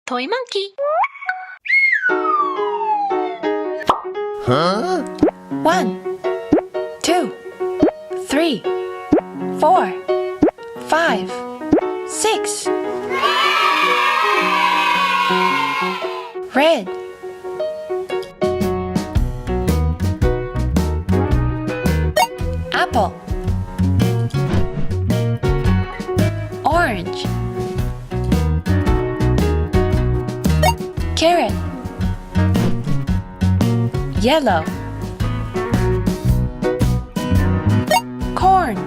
Toy monkey. Huh? 1, 2, 3, 4, 5, 6. Red. Apple. Orange. Carrot. Yellow. Corn.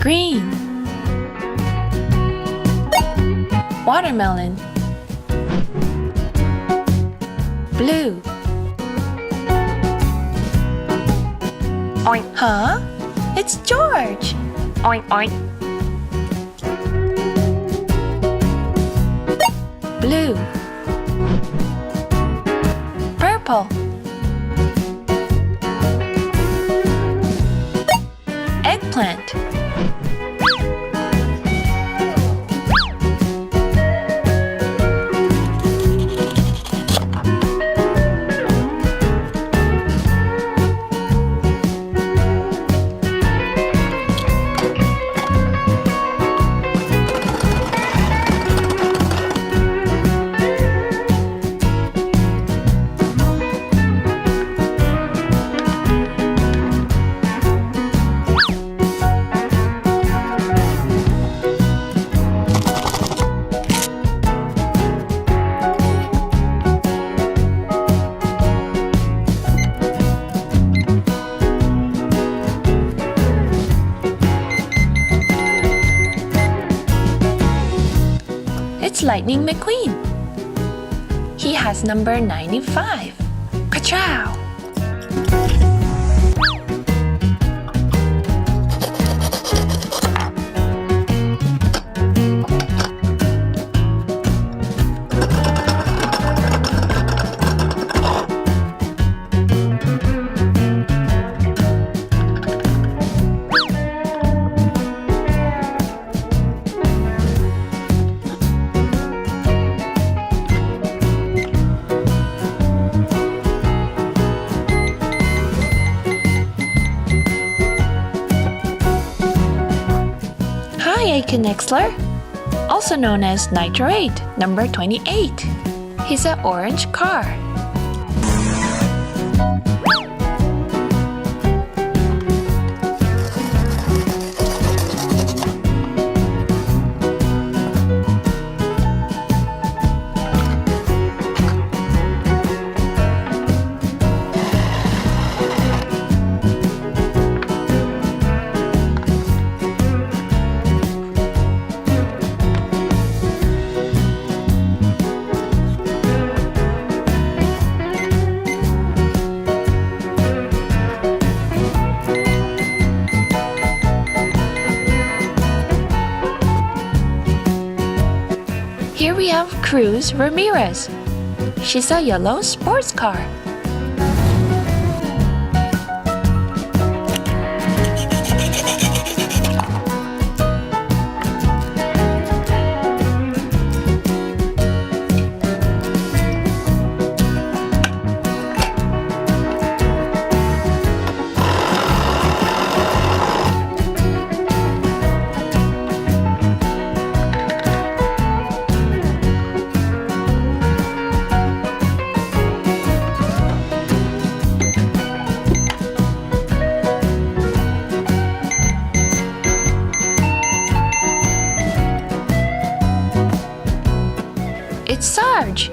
Green. Watermelon. Blue. Oink, Huh? It's George. oink, oink. Blue. Purple. Eggplant. It's Lightning McQueen. He has number 95. Ka-chow! Hi, Nexler, also known as Nitro 8, number 28. He's an orange car. Here we have Cruz Ramirez. She's a yellow sports car. It's Sarge.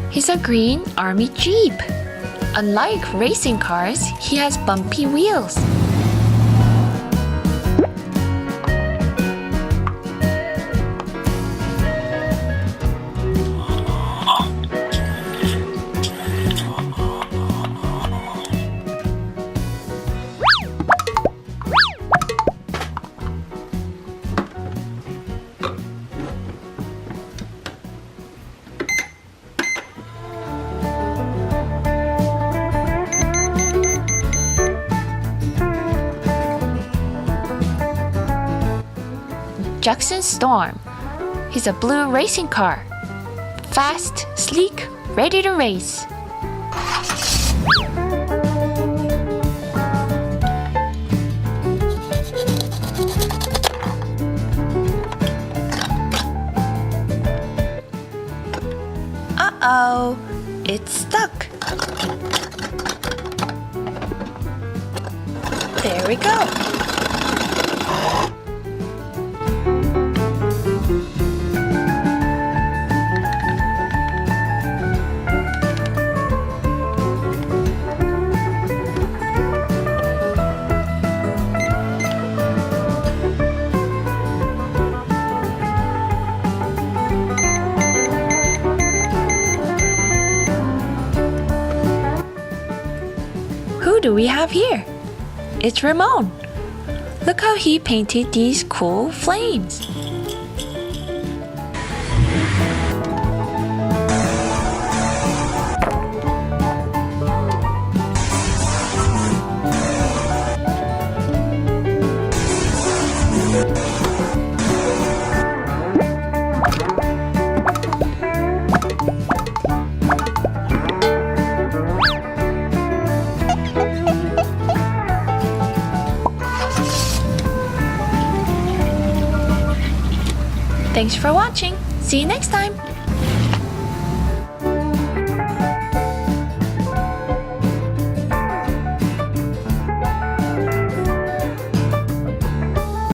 He's a green army jeep. Unlike racing cars, he has bumpy wheels. Jackson Storm. He's a blue racing car. Fast, sleek, ready to race. Uh-oh, it's stuck. There we go. Who do we have here? It's Ramon. Look how he painted these cool flames. Thanks for watching. See you next time.